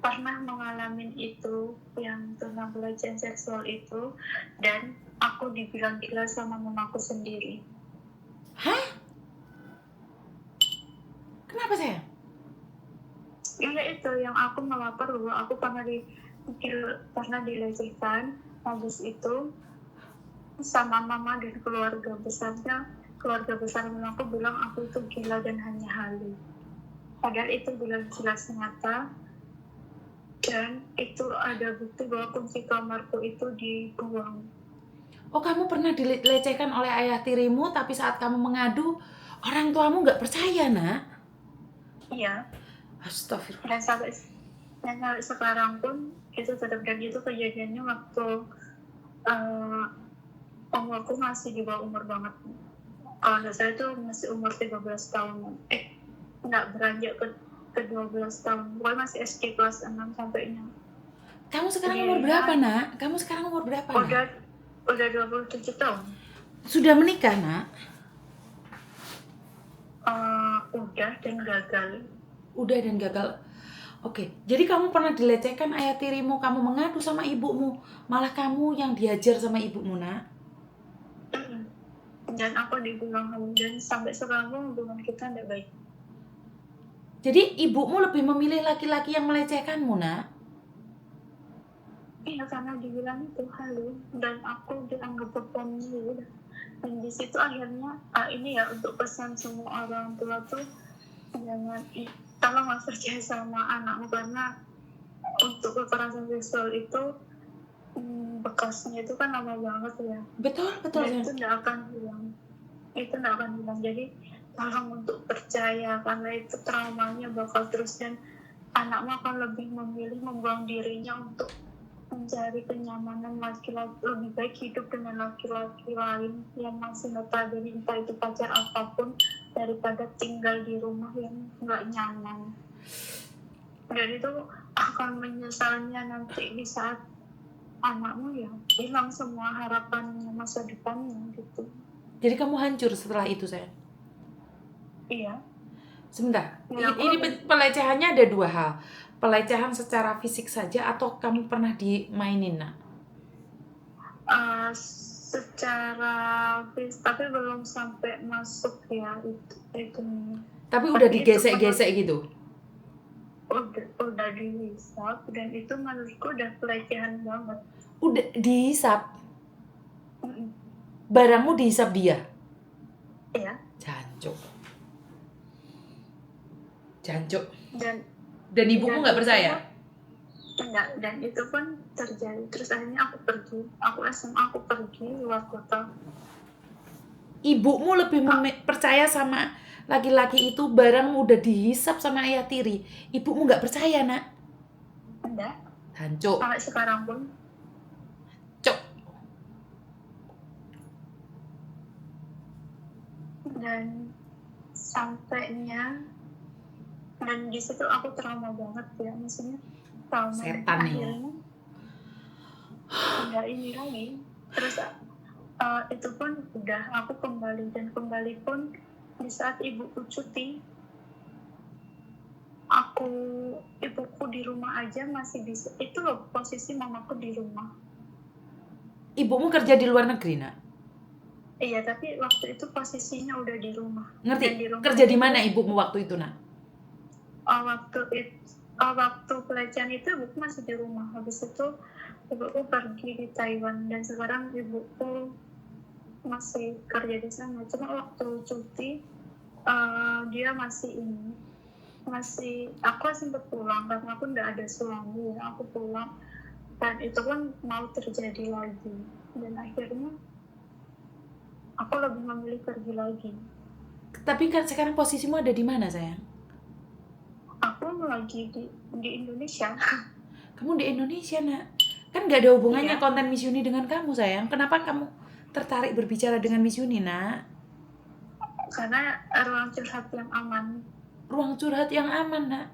pernah mengalami itu yang tentang pelecehan seksual itu, dan aku dibilang gila sama mamaku sendiri. Hah? Kenapa sayang? Iya itu yang aku melapor bahwa aku pernah dilecehkan. Habis itu sama mama dan keluarga besar mamaku bilang aku itu gila dan hanya halu. Padahal itu jelas nyata, dan itu ada bukti bahwa kunci kamarku itu dibuang. Oh, kamu pernah dilecehkan oleh ayah tirimu, tapi saat kamu mengadu, orang tuamu nggak percaya, nak? Iya. Astagfirullah. Dan sampai sekarang pun itu tetap, dan itu kejadiannya waktu umurku masih di bawah umur banget. Kalau nggak salah itu masih umur 13 tahun. Nggak beranjak ke 12 tahun. Pokoknya masih SD kelas 6 sampai 6. Kamu sekarang umur berapa, nak? Kamu sekarang umur berapa, nak? Udah 27 tahun. Sudah menikah, nak? Udah, dan gagal. Udah dan gagal. Oke, jadi kamu pernah dilecehkan ayah tirimu, kamu mengadu sama ibumu, malah kamu yang diajar sama ibumu, nak? Dan aku dibilang halu, dan sampai sekarang pun hubungan kita tidak baik. Jadi ibumu lebih memilih laki-laki yang melecehkanmu, nak? Iya, karena dibilang itu halu, dan aku dianggap pembunuh. Dan di situ akhirnya ini ya, untuk pesan semua orang tua tuh, jangan tolonglah percaya sama anakmu, karena untuk kekerasan seksual itu bekasnya itu kan lama banget ya. Betul. Dan itu tidak akan hilang. Jadi tolong untuk percaya, karena itu traumanya bakal terus, dan anakmu akan lebih memilih membuang dirinya untuk mencari kenyamanan laki-laki, lebih baik hidup dengan laki-laki lain yang masih notabene entah itu pacar apapun, daripada tinggal di rumah yang nggak nyaman. Dan itu akan menyesalnya nanti di saat anakmu ya hilang semua harapannya, masa depannya gitu. Jadi kamu hancur setelah itu, sayang? Iya. Sebentar, Ya, ini pelecehannya ada dua hal. Pelecehan secara fisik saja atau kamu pernah dimainin, nak? Secara tapi belum sampai masuk ya itu. Tapi udah digesek-gesek gitu? Udah dihisap, dan itu menurutku udah pelecehan banget. Udah dihisap? Barangmu dihisap dia? Iya. Jancuk. Dan ibumu nggak percaya? Enggak, dan itu pun terjadi. Terus akhirnya aku SMA, aku pergi luar kota. Ibumu lebih percaya sama laki-laki itu, barangmu udah dihisap sama ayah tiri. Ibumu nggak percaya, nak? Enggak. Jancuk. Sampai sekarang pun. Dan sampainya, dan di situ aku trauma banget ya, maksudnya trauma. Setan nih. Enggak ini lagi. Terus itu pun udah aku kembali pun di saat ibuku cuti. Ibuku di rumah aja masih bisa. Itu loh posisi mamaku di rumah. Ibumu kerja di luar negeri, nak? Iya, tapi waktu itu posisinya udah di rumah. Ngerti? Kerja di mana ibumu waktu itu, nak? Waktu pelecehan itu ibuku masih di rumah. Habis itu ibuku pergi di Taiwan, dan sekarang ibuku masih kerja di sana. Cuma waktu cuti dia aku sempat pulang karena aku nggak ada suami. Aku pulang, dan itu pun mau terjadi lagi, dan akhirnya aku lebih memilih pergi lagi. Tapi kan sekarang posisimu ada di mana, sayang? Aku lagi di Indonesia. Kamu di Indonesia, nak? Kan nggak ada hubungannya konten Miss Yuni dengan kamu, sayang. Kenapa kamu tertarik berbicara dengan Miss Yuni, nak? Karena ruang curhat yang aman. Ruang curhat yang aman, nak.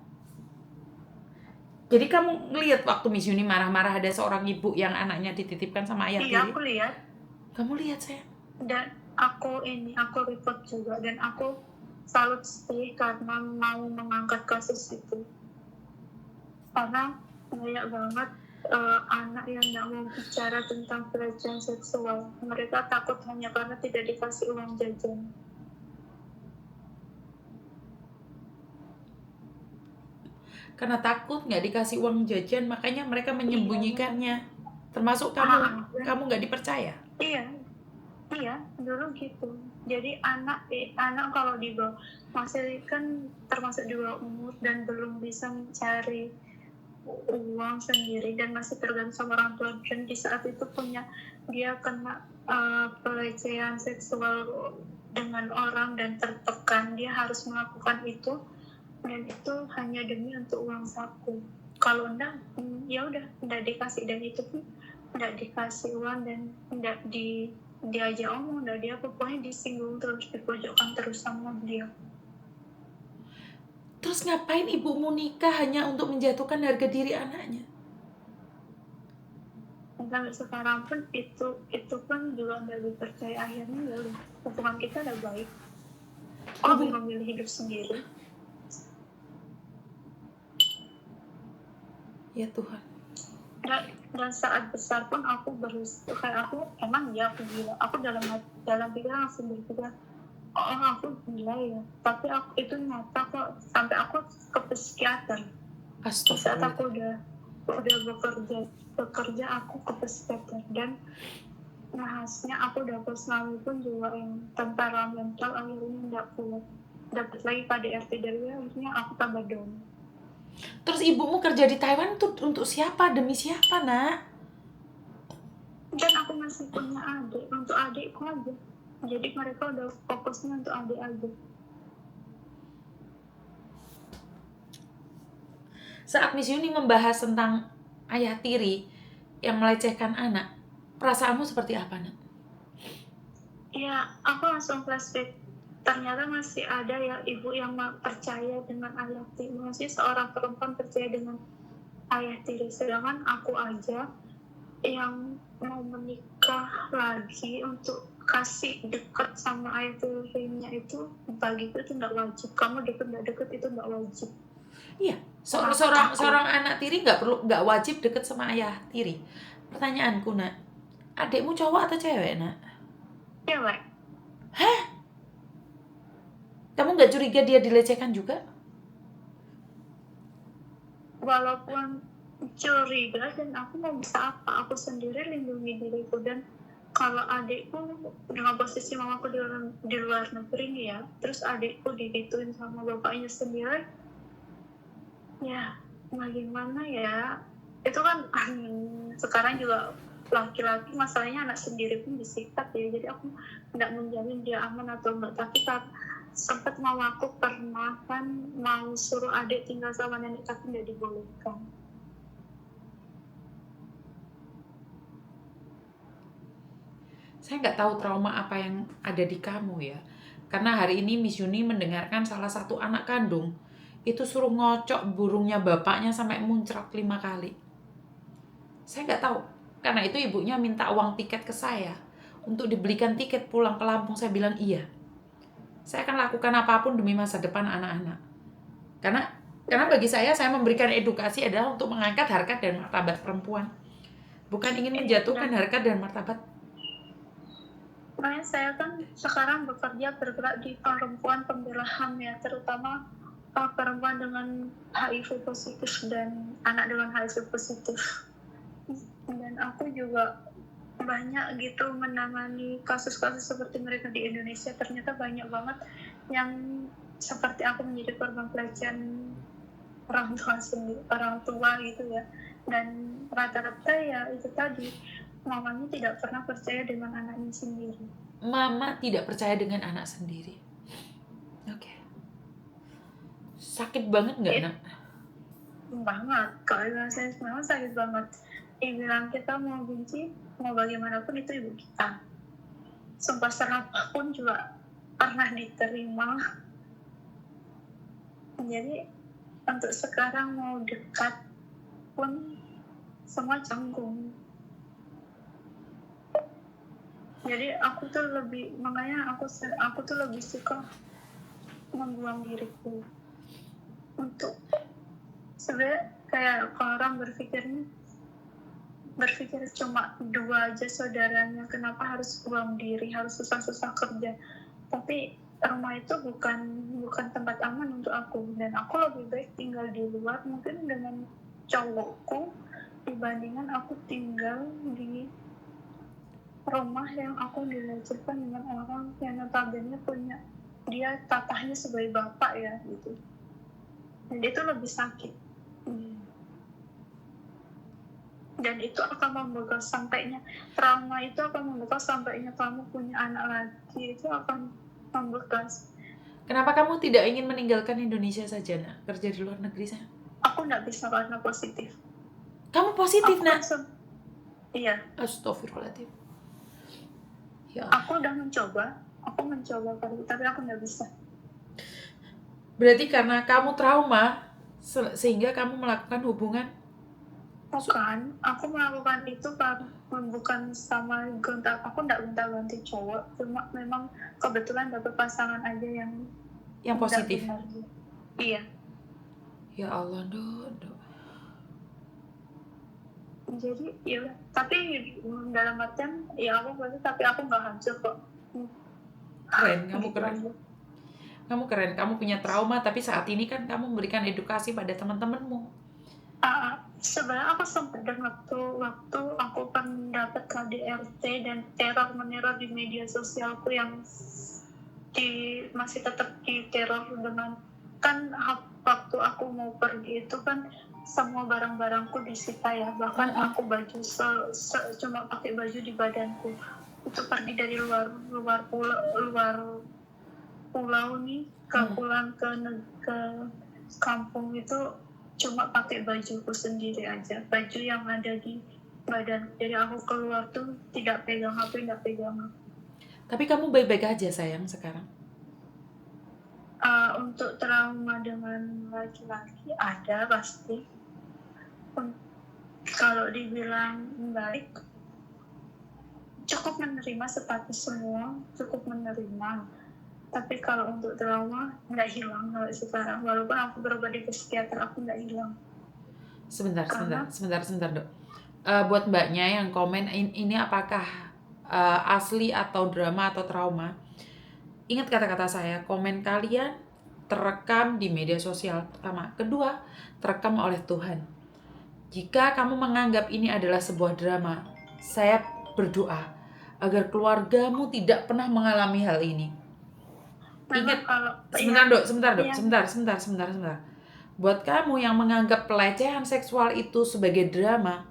Jadi kamu ngelihat waktu Miss Yuni marah-marah ada seorang ibu yang anaknya dititipkan sama ayah tiri? Iya, aku lihat. Kamu lihat, sayang? Dan aku report juga, dan aku salut sih karena mau mengangkat kasus itu. karena banyak banget anak yang nggak mau bicara tentang pelecehan seksual. Mereka takut hanya karena tidak dikasih uang jajan. Karena takut nggak dikasih uang jajan, makanya mereka menyembunyikannya. Termasuk Ah, kamu nggak dipercaya. iya, dulu gitu. Jadi anak kalau di bawah masih kan termasuk di bawah umur dan belum bisa mencari uang sendiri dan masih tergantung sama orang tua, dan di saat itu dia kena pelecehan seksual dengan orang dan tertekan, dia harus melakukan itu, dan itu hanya demi untuk uang saku. Kalau enggak, ya udah enggak dikasih, dan itu pun enggak dikasih uang dan enggak diajak omong, enggak dia pokoknya disinggung terus, dipojokkan terus sama dia. Terus ngapain ibumu nikah hanya untuk menjatuhkan harga diri anaknya? Sampai sekarang pun itu pun juga nggak dipercaya. Akhirnya ya udah, hubungan kita udah baik. Lebih memilih hidup sendiri. Ya Tuhan. Dan saat besar pun aku kayak aku emang ya aku gila. Aku dalam pikiran langsung berpikir, oh aku gila ya. Tapi itu nyata kok, sampai aku ke psikiater. Saat aku udah bekerja aku ke psikiater, dan nahasnya aku dapat suami pun juga yang temperamental, akhirnya nggak kuat, dapat lagi KDRT dari dia, akhirnya aku tambah down. Terus ibumu kerja di Taiwan tuh untuk siapa? Demi siapa, Nak? Dan aku masih punya adik, untuk adikku aja. Jadi mereka udah fokusnya untuk adik aja. Saat Miss Yuni membahas tentang ayah tiri yang melecehkan anak, perasaanmu seperti apa, Nak? Ya, aku langsung flashback. Ternyata masih ada ya ibu yang percaya dengan ayah tiri. Masih seorang perempuan percaya dengan ayah tiri. Sedangkan aku aja yang mau menikah lagi untuk kasih dekat sama ayah tirinya, itu bagiku itu nggak wajib. Kamu deket itu nggak wajib. Iya, seorang anak tiri nggak wajib deket sama ayah tiri. Pertanyaanku, Nak, adikmu cowok atau cewek, Nak? Cewek. Hah? Kamu nggak curiga dia dilecehkan juga? Walaupun curiga, dan aku mau bisa apa? Aku sendiri lindungi diriku, dan kalau adikku dengan posisi mamaku di luar negeri nih ya, terus adikku digituin sama bapaknya sendiri, ya bagaimana ya? Itu kan sekarang juga laki-laki, masalahnya anak sendiri pun disikat ya, jadi aku nggak menjamin dia aman atau enggak. Tapi sempat mamaku pernah kan mau suruh adik tinggal sama nenek, tapi nggak dibolehkan. Saya nggak tahu trauma apa yang ada di kamu ya. Karena hari ini Miss Yuni mendengarkan salah satu anak kandung itu suruh ngocok burungnya bapaknya sampai muncrat 5 kali. Saya nggak tahu. Karena itu ibunya minta uang tiket ke saya untuk dibelikan tiket pulang ke Lampung. Saya bilang iya. Saya akan lakukan apapun demi masa depan anak-anak. Karena bagi saya memberikan edukasi adalah untuk mengangkat harkat dan martabat perempuan. Bukan ingin menjatuhkan harkat dan martabat. Makanya saya kan sekarang bergerak di perempuan pembela HAM ya, terutama perempuan dengan HIV positif dan anak dengan HIV positif. Dan aku juga banyak gitu menangani kasus-kasus seperti mereka di Indonesia. Ternyata banyak banget yang seperti aku menjadi korban pelecehan orang tua gitu ya. Dan rata-rata ya itu tadi, mamanya tidak pernah percaya dengan anaknya sendiri. Mama tidak percaya dengan anak sendiri. Oke. Sakit banget nggak, Nak? Banget. Kalau saya memang sakit banget. Dibilang kita mau benci, mau bagaimanapun itu ibu kita. Sumpah serapah pun juga pernah diterima. Jadi untuk sekarang mau dekat pun semua canggung. Jadi makanya aku tuh lebih suka membuang diriku untuk sebenarnya Kayak kalau orang berpikir cuma 2 aja saudaranya, kenapa harus buang diri, harus susah-susah kerja. Tapi rumah itu bukan tempat aman untuk aku, dan aku lebih baik tinggal di luar mungkin dengan cowokku dibandingkan aku tinggal di rumah yang aku dilecehkan dengan orang yang notabene punya dia tatahnya sebagai bapak ya gitu, dan itu lebih sakit. Dan itu akan membekas sampainya, trauma itu akan membekas sampainya kamu punya anak lagi, itu akan membekas. Kenapa kamu tidak ingin meninggalkan Indonesia saja, nak? Kerja di luar negeri sana? Aku nggak bisa karena positif. Kamu positif, Aku nak? Iya. Astagfirullahaladzim. Ya. Aku udah mencoba tapi aku nggak bisa. Berarti karena kamu trauma sehingga kamu melakukan hubungan? Bukan, aku melakukan itu bukan sama aku nggak gonta-ganti cowok, cuma memang kebetulan dapet pasangan aja yang positif. Iya. Ya Allah, Dok. Jadi ya, tapi dalam artian ya aku berarti, tapi aku nggak hancur kok. Keren, kamu keren. Kamu keren, kamu punya trauma, tapi saat ini kan kamu memberikan edukasi pada teman-temanmu. Sebenarnya aku sempat, dan waktu aku dapat KDRT dan teror meneror di media sosialku yang masih tetap diteror dengan, kan waktu aku mau pergi itu kan semua barang-barangku disita ya, bahkan aku baju cuma pakai baju di badanku itu pergi dari luar pulau nih pulang ke kampung itu cuma pakai bajuku sendiri aja, baju yang ada di badan. Jadi aku keluar tuh tidak pegang HP, tidak pegang HP. Tapi kamu baik-baik aja sayang sekarang? Untuk trauma dengan laki-laki ada pasti. Kalau dibilang baik, cukup menerima status semua, cukup menerima. Tapi kalau untuk trauma nggak hilang kalau sekarang, walaupun aku berobat di psikiater, aku nggak hilang. Sebentar Dok. Buat mbaknya yang komen ini apakah asli atau drama atau trauma, ingat kata-kata saya, komen kalian terekam di media sosial pertama, kedua terekam oleh Tuhan. Jika kamu menganggap ini adalah sebuah drama, saya berdoa agar keluargamu tidak pernah mengalami hal ini. Ingat, sebentar. Buat kamu yang menganggap pelecehan seksual itu sebagai drama,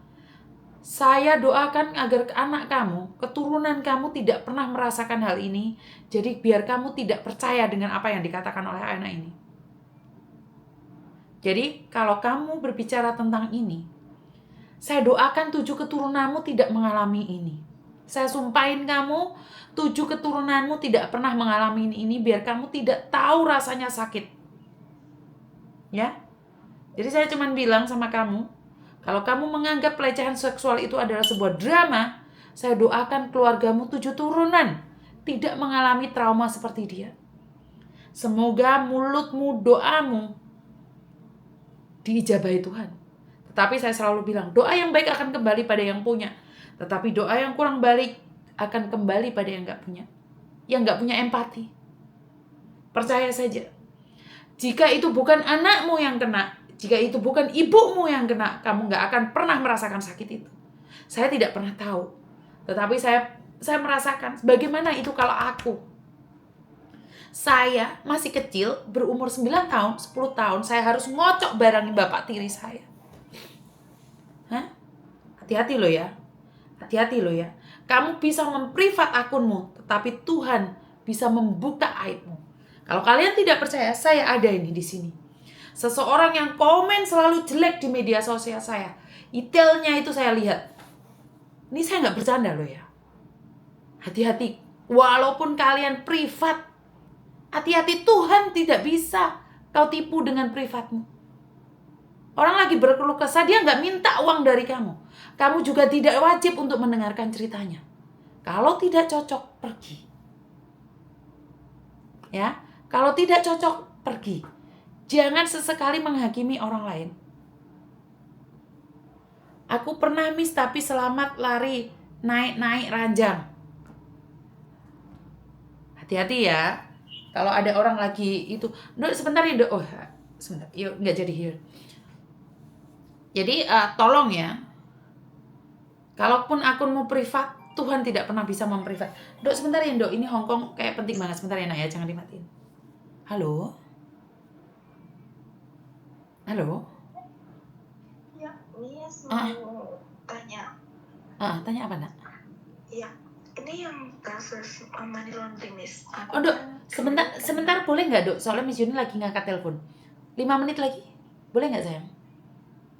saya doakan agar anak kamu, keturunan kamu tidak pernah merasakan hal ini. Jadi biar kamu tidak percaya dengan apa yang dikatakan oleh anak ini. Jadi kalau kamu berbicara tentang ini, saya doakan 7 keturunanmu tidak mengalami ini. Saya sumpahin kamu, 7 keturunanmu tidak pernah mengalami ini, biar kamu tidak tahu rasanya sakit. Ya? Jadi saya cuma bilang sama kamu, kalau kamu menganggap pelecehan seksual itu adalah sebuah drama, saya doakan keluargamu 7 turunan tidak mengalami trauma seperti dia. Semoga mulutmu, doamu diijabahi Tuhan. Tetapi saya selalu bilang, doa yang baik akan kembali pada yang punya. Tetapi doa yang kurang baik akan kembali pada yang gak punya. Yang gak punya empati. Percaya saja. Jika itu bukan anakmu yang kena, jika itu bukan ibumu yang kena, kamu gak akan pernah merasakan sakit itu. Saya tidak pernah tahu. Tetapi saya merasakan bagaimana itu kalau aku. Saya masih kecil, berumur 9 tahun, 10 tahun, saya harus ngocok barangin bapak tiri saya. Hati-hati lo ya. Hati-hati lo ya. Kamu bisa memprivat akunmu, tetapi Tuhan bisa membuka aibmu. Kalau kalian tidak percaya, saya ada ini di sini. Seseorang yang komen selalu jelek di media sosial saya. Detailnya itu saya lihat. Ini saya nggak bercanda lo ya. Hati-hati. Walaupun kalian privat, hati-hati, Tuhan tidak bisa kau tipu dengan privatmu. Orang lagi berkeluh kesah, dia nggak minta uang dari kamu. Kamu juga tidak wajib untuk mendengarkan ceritanya. Kalau tidak cocok, pergi. Ya, kalau tidak cocok, pergi. Jangan sesekali menghakimi orang lain. Aku pernah miss tapi selamat lari naik-naik ranjang. Hati-hati ya. Kalau ada orang lagi itu, Dok sebentar ya Dok. Oh, sebentar. Yuk, nggak jadi here. Jadi tolong ya. Kalaupun akunmu privat, Tuhan tidak pernah bisa memprivat. Dok sebentar ya Dok, ini Hongkong kayak penting banget. Sebentar ya Nak ya, jangan dimatiin. Halo? Halo? Ya, Miss Ah, mau tanya. tanya apa Nak? Ya, ini yang kasus money laundering, Miss. Oh Dok, sebentar boleh nggak Dok? Soalnya Miss Yuni lagi ngangkat telepon. 5 menit lagi. Boleh nggak sayang?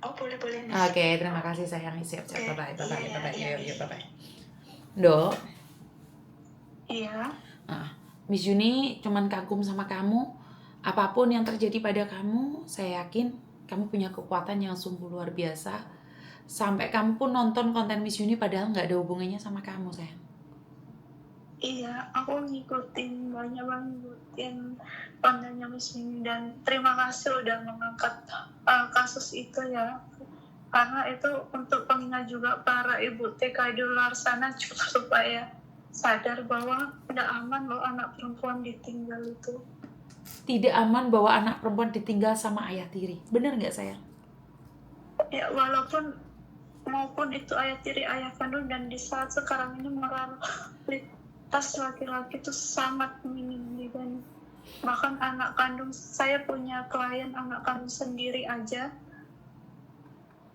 Oh, boleh Miss. Oke, terima kasih sayang. Siap-siap. Bye-bye. Iya, Yuk, bye-bye. Dok, Iya. Miss Yuni cuman kagum sama kamu. Apapun yang terjadi pada kamu, saya yakin kamu punya kekuatan yang sungguh luar biasa. Sampai kamu pun nonton konten Miss Yuni padahal nggak ada hubungannya sama kamu, sayang. Iya, aku ngikutin kontennya Miss Yuni dan terima kasih udah mengangkat kasus itu ya. Karena itu untuk pengingat juga para ibu TK di luar sana juga supaya sadar bahwa tidak aman loh anak perempuan ditinggal itu. Tidak aman bahwa anak perempuan ditinggal sama ayah tiri. Bener nggak sayang? Ya walaupun maupun itu ayah tiri ayah kandung dan di saat sekarang ini moralitas laki-laki itu sangat minim dan bahkan anak kandung saya punya klien anak kandung sendiri aja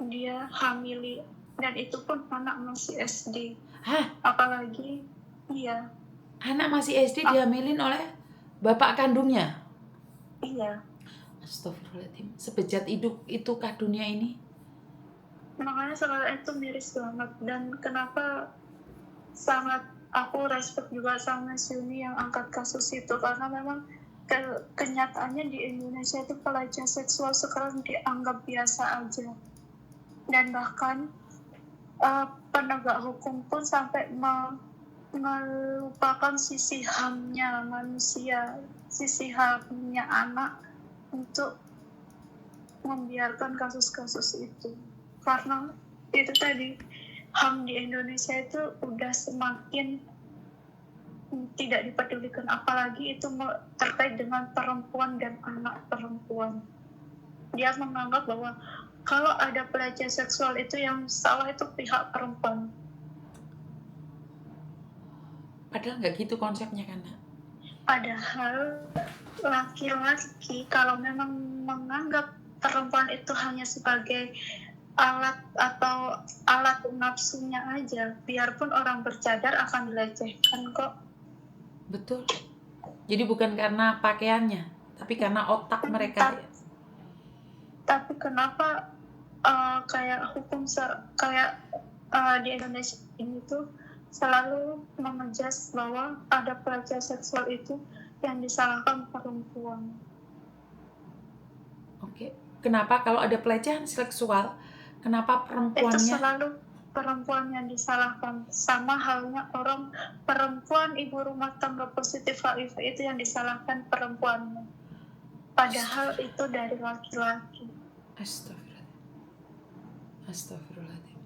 dia hamili dan itu pun anak masih SD. Hah? Apalagi iya. Anak masih SD dihamilin oleh bapak kandungnya? Iya. Astagfirullahaladzim. Sebejat itu kah dunia ini? Makanya sekarang itu miris banget dan kenapa sangat aku respect juga sama Yuni yang angkat kasus itu karena memang kenyataannya di Indonesia itu pelecehan seksual sekarang dianggap biasa aja dan bahkan penegak hukum pun sampai melupakan sisi HAM-nya manusia, sisi HAM-nya anak untuk membiarkan kasus-kasus itu karena itu tadi HAM di Indonesia itu udah semakin tidak dipedulikan apalagi itu terkait dengan perempuan dan anak perempuan. Dia menganggap bahwa kalau ada pelecehan seksual itu yang salah itu pihak perempuan. Padahal nggak gitu konsepnya kan, Nak? Padahal laki-laki kalau memang menganggap perempuan itu hanya sebagai alat atau alat nafsunya aja, biarpun orang bercadar akan dilecehkan kok. Betul. Jadi bukan karena pakaiannya, tapi karena otak mereka. Tapi kenapa kayak hukum di Indonesia ini tuh selalu mengejas bahwa ada pelecehan seksual itu yang disalahkan perempuan. Oke. Kenapa kalau ada pelecehan seksual, kenapa perempuannya? Itu selalu perempuan yang disalahkan. Sama halnya orang perempuan ibu rumah tangga positif HIV itu yang disalahkan perempuannya. Padahal itu dari laki-laki. Astagfirullahaladzim.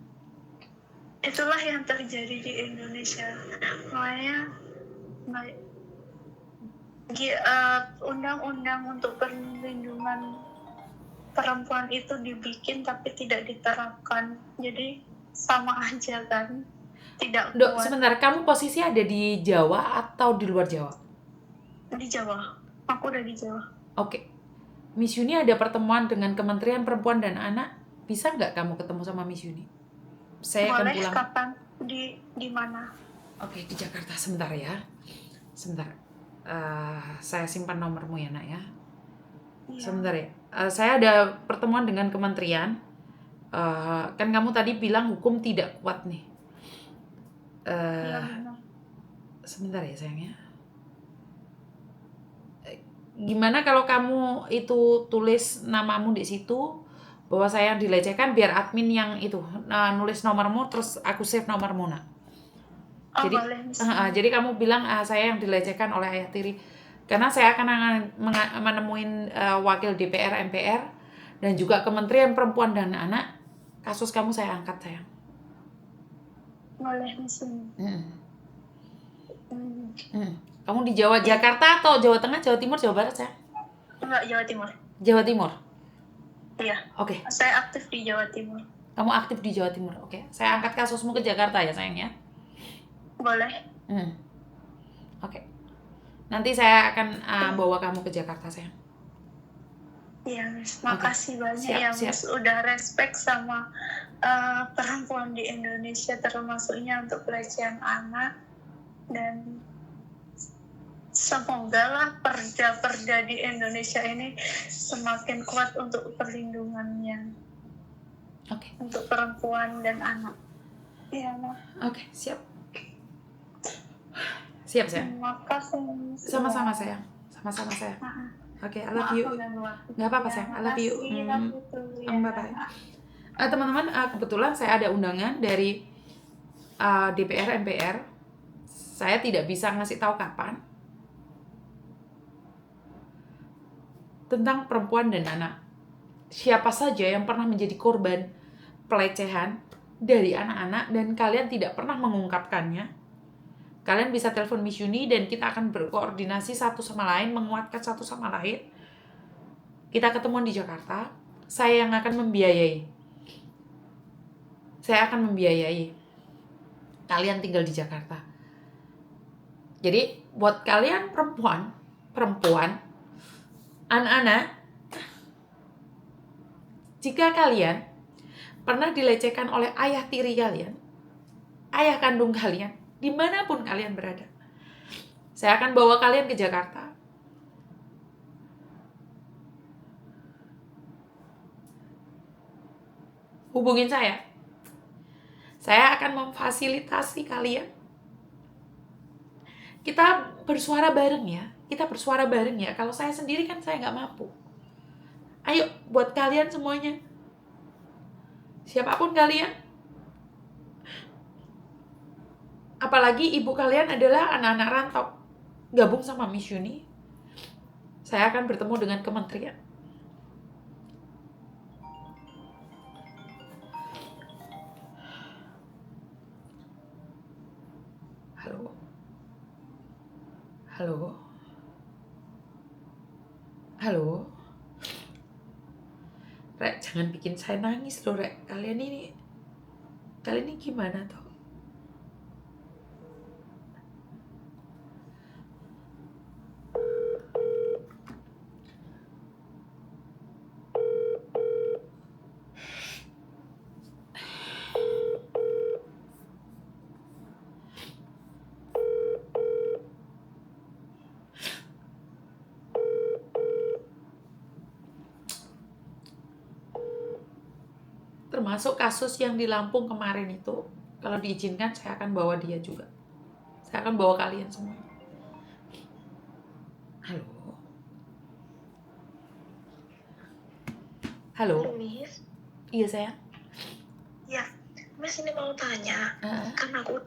Itulah yang terjadi di Indonesia. Makanya undang-undang untuk perlindungan perempuan itu dibikin tapi tidak diterapkan. Jadi sama aja kan. Tidak Dok, kuat. sebentar. Kamu posisi ada di Jawa atau di luar Jawa? Di Jawa. Aku udah di Jawa. Oke. Miss Yuni ada pertemuan dengan Kementerian Perempuan dan Anak. Bisa nggak kamu ketemu sama Miss Yuni? Saya akan boleh, pulang. kapan? Di mana? Oke, di Jakarta. Sebentar ya. Sebentar. Saya simpan nomormu ya, Nak ya. Iya. Sebentar ya. Saya ada pertemuan dengan kementerian. Kan kamu tadi bilang hukum tidak kuat nih. Iya, benar. Sebentar ya sayangnya. Gimana kalau kamu itu tulis namamu di situ bahwa saya dilecehkan, biar admin yang itu nulis nomormu terus aku save nomormu, Nak. Jadi boleh, jadi kamu bilang saya yang dilecehkan oleh ayah tiri. Karena saya akan menemuin wakil DPR, MPR dan juga Kementerian Perempuan dan Anak kasus kamu saya angkat, sayang. Boleh langsung. Kamu di Jawa, Jakarta atau Jawa Tengah, Jawa Timur, Jawa Barat, sayang? Enggak, Jawa Timur. Jawa Timur. Iya. Oke. Saya aktif di Jawa Timur. Kamu aktif di Jawa Timur. Oke. Saya angkat kasusmu ke Jakarta ya, sayang ya. Boleh. Oke. Nanti saya akan bawa kamu ke Jakarta, sayang. Iya, Miss. Makasih banyak Siap, ya, siap. Miss. Udah respect sama perempuan di Indonesia, termasuknya untuk pelecehan anak. Dan semoga lah perda-perda di Indonesia ini semakin kuat untuk perlindungannya. Oke. Untuk perempuan dan anak. Iya, Ma. Oke, siap. Siap, sayang. Terima kasih, Miss. Sama-sama, sayang. Sama-sama, sayang. Oke, I love you. Nggak apa-apa, sayang. I love you. Bye-bye. Teman-teman, kebetulan saya ada undangan dari DPR MPR. Saya tidak bisa ngasih tahu kapan. Tentang perempuan dan anak. Siapa saja yang pernah menjadi korban pelecehan dari anak-anak dan kalian tidak pernah mengungkapkannya, kalian bisa telepon Miss Yuni dan kita akan berkoordinasi satu sama lain, menguatkan satu sama lain. Kita ketemuan di Jakarta. Saya yang akan membiayai. Saya akan membiayai. Kalian tinggal di Jakarta. Jadi buat kalian perempuan, anak-anak, jika kalian pernah dilecehkan oleh ayah tiri kalian, ayah kandung kalian, dimanapun kalian berada, saya akan bawa kalian ke Jakarta. Hubungin saya. Saya akan memfasilitasi kalian. Kita bersuara bareng ya. Kita bersuara bareng ya. Kalau saya sendiri kan saya nggak mampu. Ayo, buat kalian semuanya. Siapapun kalian. Apalagi ibu kalian adalah anak-anak rantau. Gabung sama Miss Yuni. Saya akan bertemu dengan kementerian. Halo. Rek, jangan bikin saya nangis loh, Rek. Kalian ini gimana toh? Termasuk kasus yang di Lampung kemarin itu, kalau diizinkan saya akan bawa dia juga. Saya akan bawa kalian semua. Halo. Halo. Miss. Iya, sayang. Ya, Miss ini mau tanya. Kan aku dulu